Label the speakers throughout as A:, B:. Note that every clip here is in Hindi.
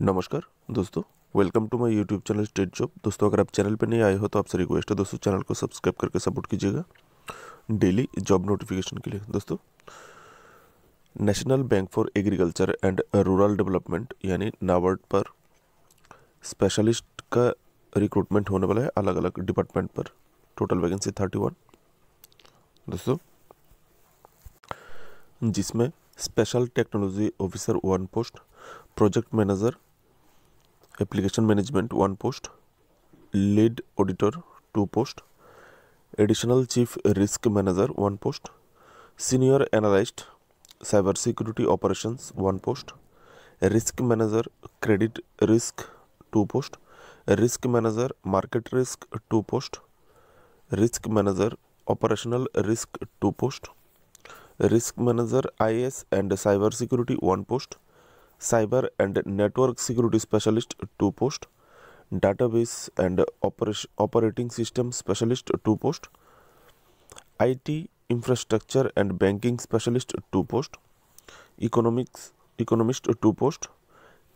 A: नमस्कार दोस्तों, welcome to my YouTube channel state job. दोस्तों, अगर आप चैनल पर नहीं आए हो तो आपसे रिक्वेस्ट है दोस्तों, चैनल को सब्सक्राइब करके सपोर्ट कीजिएगा डेली जॉब नोटिफिकेशन के लिए। दोस्तों, national bank for agriculture and rural development यानी नाबार्ड पर स्पेशलिस्ट का रिक्रूटमेंट होने वाला है अलग अलग डिपार्टमेंट पर। टोटल वैकेंसी 31 दोस्तों, जिसमें special technology officer 1 post, project manager application management 1 post, lead auditor 2 post, additional chief risk manager 1 post, senior analyst cyber security operations 1 post, risk manager credit risk 2 post, risk manager market risk 2 post, risk manager operational risk 2 post, risk manager IAS and cyber security 1 post, cyber and network security specialist 2 post, database and operating system specialist 2 post, IT infrastructure and banking specialist 2 post, economist 2 post,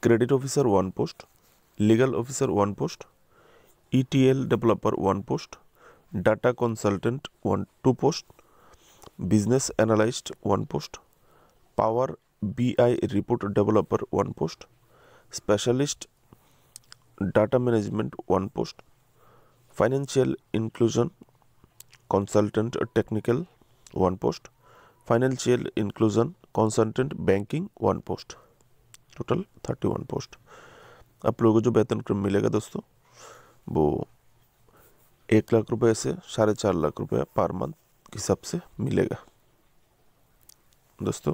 A: credit officer 1 post, legal officer 1 post, ETL developer 1 post, data consultant 2 post, business analyst 1 post, power BI report developer 1 post, specialist data management 1 post, financial inclusion consultant technical 1 post, financial inclusion consultant banking 1 post. Total 31 post. आप लोगों को जो वेतन क्रम मिलेगा दोस्तों, वो 1 लाख रुपए से 4.5 लाख रुपया पर मंथ के हिसाब से मिलेगा दोस्तों,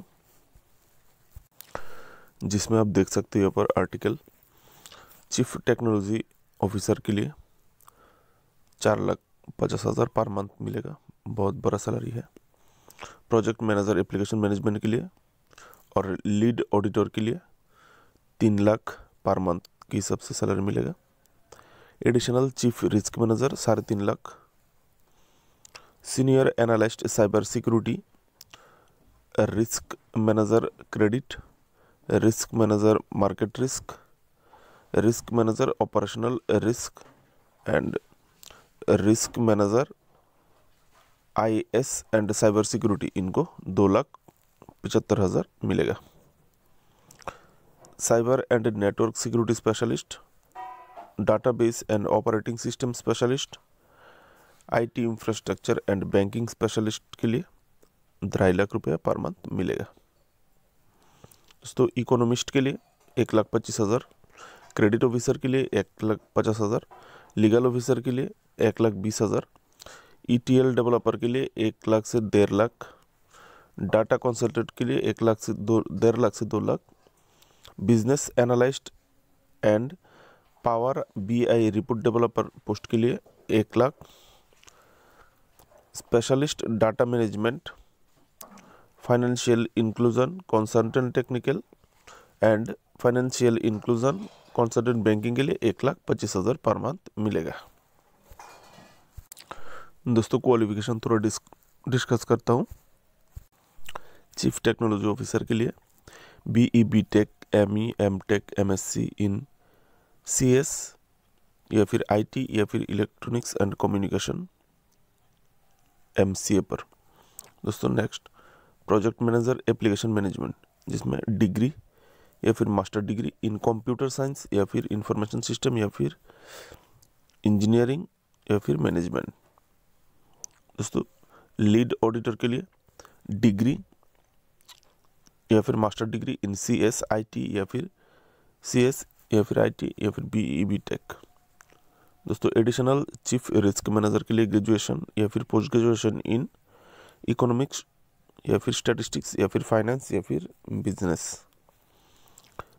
A: जिसमें आप देख सकते हो यहाँ पर आर्टिकल चीफ टेक्नोलॉजी ऑफिसर के लिए 4,50,000 पर मंथ मिलेगा, बहुत बड़ा सैलरी है। प्रोजेक्ट मैनेजर एप्लीकेशन मैनेजमेंट के लिए और लीड ऑडिटर के लिए 3 लाख पर मंथ के हिसाब से सैलरी मिलेगा। Additional chief risk manager 3.5 lakh, senior analyst cyber security, risk manager credit, risk manager market risk manager operational risk and risk manager IAS and cyber security, इनको 2,75,000 मिलेगा। Cyber and network security specialist, database and operating system specialist, IT infrastructure and banking specialist के लिए 2.5 लाख रुपया पर मंथ मिलेगा दोस्तों। इकोनॉमिस्ट के लिए 1,25,000, क्रेडिट ऑफिसर के लिए 1,50,000, लीगल ऑफिसर के लिए 1,20,000, ETL डेवलपर के लिए 1 लाख से 1.5 लाख, डाटा कंसल्टेंट के लिए 1 लाख से 1.5 लाख से 2 lakh, business analyst and power BI report developer post के लिए 1 lakh, specialist data management financial inclusion consultant technical and financial inclusion consultant banking के लिए 1,25,000 पर मंथ मिलेगा दोस्तों। क्वालिफिकेशन थोड़ा डिस्कस करता हूँ। चीफ टेक्नोलॉजी ऑफिसर के लिए BE BTech ME MTech MSc in CS या फिर IT या फिर इलेक्ट्रॉनिक्स एंड कम्युनिकेशन MCA पर दोस्तों। Next, project manager application management, जिसमें डिग्री या फिर मास्टर डिग्री इन कंप्यूटर साइंस या फिर इंफॉर्मेशन सिस्टम या फिर इंजीनियरिंग या फिर मैनेजमेंट दोस्तों। लीड ऑडिटर के लिए डिग्री या फिर master degree in CS IT या फिर CS या फिर IT या फिर BE BTech दोस्तों। एडिशनल चीफ रिस्क मैनेजर के लिए ग्रेजुएशन या फिर पोस्ट ग्रेजुएशन इन इकोनॉमिक्स या फिर स्टैटिस्टिक्स या फिर फाइनेंस या फिर business.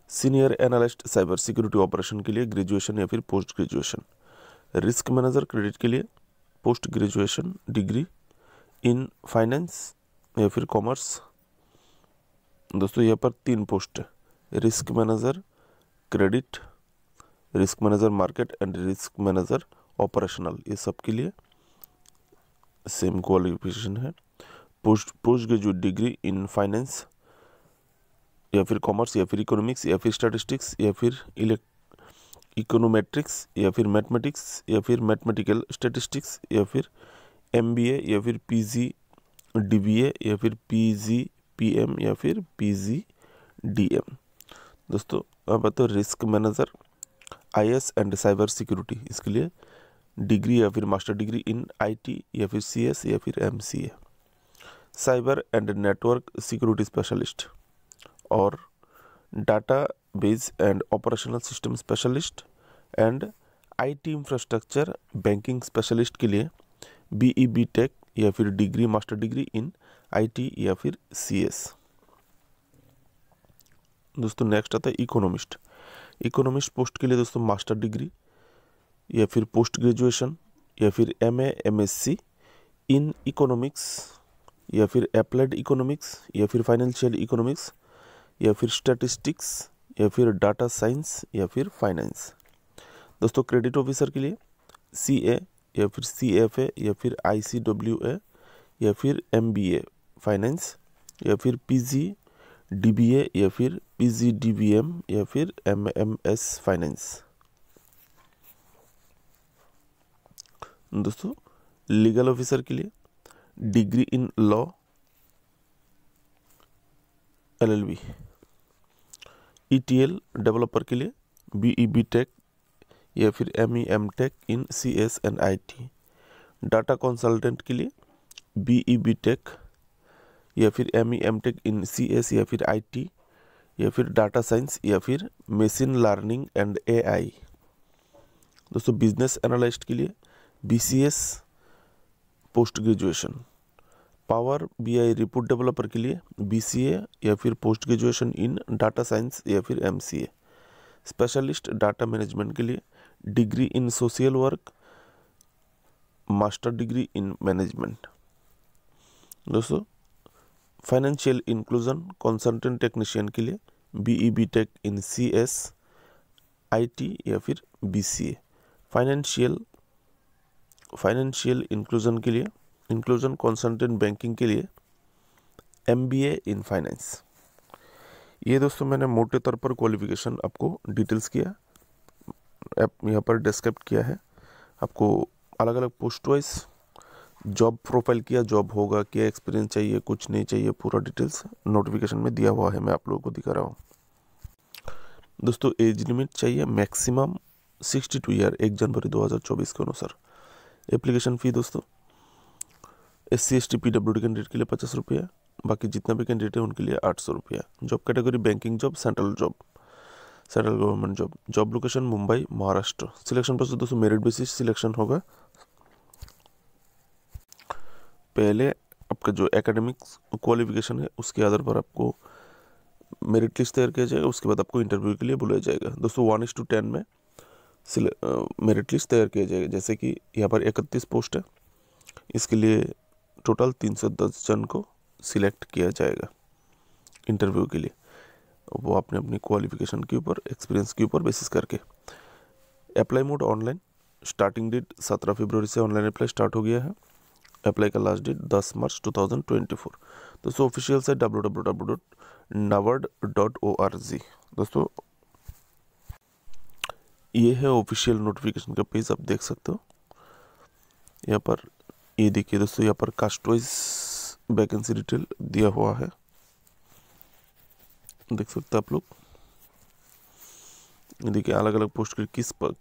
A: Senior analyst cyber security operation के लिए ग्रेजुएशन या फिर post graduation. Risk manager credit के लिए post graduation degree in finance या फिर कॉमर्स दोस्तों। यहाँ पर 3 पोस्ट है, risk manager credit, risk manager market and risk manager operational, ये सब के लिए सेम क्वालिफिकेशन है। Post graduate degree in finance या फिर कॉमर्स, या फिर इकोनॉमिक्स, या फिर स्टैटिस्टिक्स, या फिर इकोनोमेट्रिक्स, या फिर मैथमेटिक्स, या फिर मैथमेटिकल स्टैटिस्टिक्स, या फिर MBA, या फिर PG DBA, या फिर PG PM, या फिर PG DM। दोस्तों अब तो risk manager, IS and cyber security, इसके लिए डिग्री या फिर मास्टर डिग्री इन IT या फिर CS या फिर MCA। Cyber and network security specialist और database and operational system specialist and IT infrastructure banking specialist के लिए BE टेक या फिर degree master degree in IT या फिर CS। दोस्तों नेक्स्ट आता है इकोनॉमिस्ट। इकोनॉमिस्ट पोस्ट के लिए दोस्तों मास्टर डिग्री या फिर पोस्ट ग्रेजुएशन या फिर MA MSc इन इकोनॉमिक्स या फिर अप्लाइड इकोनॉमिक्स या फिर फाइनेंशियल इकोनॉमिक्स या फिर स्टैटिस्टिक्स या फिर डाटा साइंस या फिर फाइनेंस। दोस्तों क्रेडिट ऑफिसर के लिए CA या फिर CFA या फिर ICWA या फिर MBA फाइनेंस या फिर PG DBA या फिर PG DBM या फिर MMS फाइनेंस। दोस्तों लीगल ऑफिसर के लिए degree in law LLB। ETL developer के लिए BE टेक या फिर ME MTech in CS and IT। Data consultant के लिए BE टेक या फिर ME MTech इन CS या फिर IT या फिर डाटा साइंस या फिर मशीन लर्निंग एंड AI। दोस्तों बिजनेस एनालिस्ट के लिए BCS post graduation. Power BI report developer के लिए BCA या फिर post graduation in data science या फिर MCA। स्पेशलिस्ट डाटा मैनेजमेंट के लिए degree in social work, master degree in management. दोस्तों फाइनेंशियल इंक्लूजन कंसल्टेंट टेक्नीशियन के लिए BE tech in CS IT या फिर BCA। फाइनेंशियल इंक्लूजन के लिए इंक्लूजन कंसल्टेंट बैंकिंग के लिए MBA इन फाइनेंस। ये दोस्तों मैंने मोटे तौर पर क्वालिफिकेशन आपको डिटेल्स किया, यहाँ पर डिस्क्राइब किया है। आपको अलग अलग पोस्ट वाइज जॉब प्रोफाइल किया, जॉब होगा क्या, एक्सपीरियंस चाहिए, कुछ नहीं चाहिए, पूरा डिटेल्स नोटिफिकेशन में दिया हुआ है, मैं आप लोगों को दिखा रहा हूँ। दोस्तों एज लिमिट चाहिए मैक्सिमम 62 ईयर 1 जनवरी 2024 के अनुसार। एप्लीकेशन फ़ी दोस्तों SC ST PWD कैंडिडेट के लिए 50 रुपया, बाकी जितना भी कैंडिडेट है उनके लिए 800 रुपया। Job category banking job, central government job. Job location Mumbai Maharashtra. Selection process दोस्तों मेरिट बेसिस सिलेक्शन होगा। पहले आपका जो एकेडमिक क्वालिफिकेशन है उसके आधार पर आपको मेरिट लिस्ट तैयार किया जाएगा, उसके बाद आपको इंटरव्यू के लिए बुलाया जाएगा। दोस्तों 1:10 में मेरिट लिस्ट तैयार किया जाएगा। जैसे कि यहाँ पर 31 पोस्ट है, इसके लिए टोटल 310 जन को सिलेक्ट किया जाएगा इंटरव्यू के लिए। वो आपने अपनी क्वालिफिकेशन के ऊपर, एक्सपीरियंस के ऊपर बेसिस करके। Apply mode online, starting date 17 फरवरी से ऑनलाइन अप्लाई स्टार्ट हो गया है। अप्लाई का लास्ट डेट 10 मार्च 2024। दोस्तों ऑफिशियल साइट www.naward.org। दोस्तों ये है ऑफिशियल नोटिफिकेशन का पेज, आप देख सकते हो। यहाँ पर ये देखिए दोस्तों, यहाँ पर कास्ट वाइज वैकेंसी डिटेल दिया हुआ है, देख सकते हैं आप लोग। देखिए अलग अलग पोस्ट के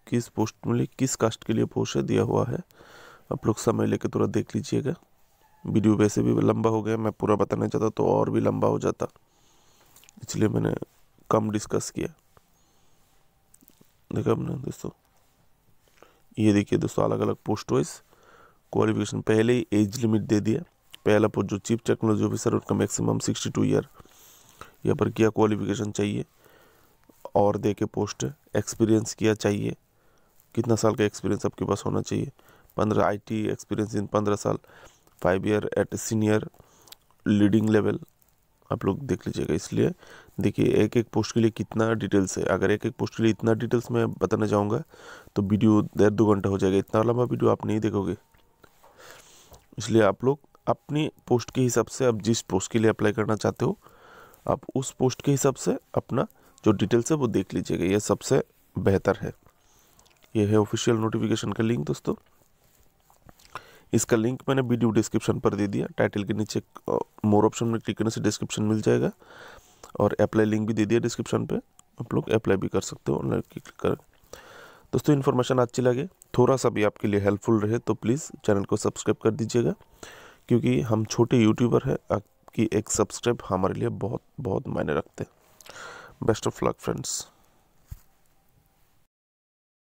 A: किस पोस्ट में किस कास्ट के लिए पोस्ट है दिया हुआ है। आप लोग समय लेके थोड़ा देख लीजिएगा। वीडियो वैसे भी लंबा हो गया, मैं पूरा बताना चाहता तो और भी लंबा हो जाता, इसलिए मैंने कम डिस्कस किया। देखा आपने दोस्तों, ये देखिए दोस्तों अलग अलग पोस्ट वाइज क्वालिफिकेशन। पहले ही एज लिमिट दे दिया। पहला पोस्ट जो चीफ टेक्नोलॉजी ऑफिसर उनका मैक्सिमम 62 ईयर। यहाँ पर क्या क्वालिफिकेशन चाहिए और दे के पोस्ट है। एक्सपीरियंस क्या चाहिए, कितना साल का एक्सपीरियंस आपके पास होना चाहिए। 15 IT एक्सपीरियंस इन 15 साल, 5 year at senior leading level, आप लोग देख लीजिएगा। इसलिए देखिए एक एक पोस्ट के लिए कितना डिटेल्स है। अगर एक एक पोस्ट के लिए इतना डिटेल्स मैं बताना चाहूँगा तो वीडियो 1.5-2 घंटा हो जाएगा। इतना लंबा वीडियो आप नहीं देखोगे। इसलिए आप लोग अपनी पोस्ट के हिसाब से, आप जिस पोस्ट के लिए अप्लाई करना चाहते हो आप उस पोस्ट के हिसाब से अपना जो डिटेल्स है वो देख लीजिएगा, ये सबसे बेहतर है। ये है ऑफिशियल नोटिफिकेशन का लिंक दोस्तों। इसका लिंक मैंने वीडियो डिस्क्रिप्शन पर दे दिया, टाइटल के नीचे मोर ऑप्शन में क्लिक करने से डिस्क्रिप्शन मिल जाएगा, और अप्लाई लिंक भी दे दिया डिस्क्रिप्शन पे, आप लोग अप्लाई भी कर सकते हो ऑनलाइन क्लिक कर। दोस्तों इन्फॉर्मेशन अच्छी लगे, थोड़ा सा भी आपके लिए हेल्पफुल रहे तो प्लीज़ चैनल को सब्सक्राइब कर दीजिएगा, क्योंकि हम छोटे यूट्यूबर हैं, आपकी एक सब्सक्राइब हमारे लिए बहुत बहुत मायने रखते हैं। Best of luck friends.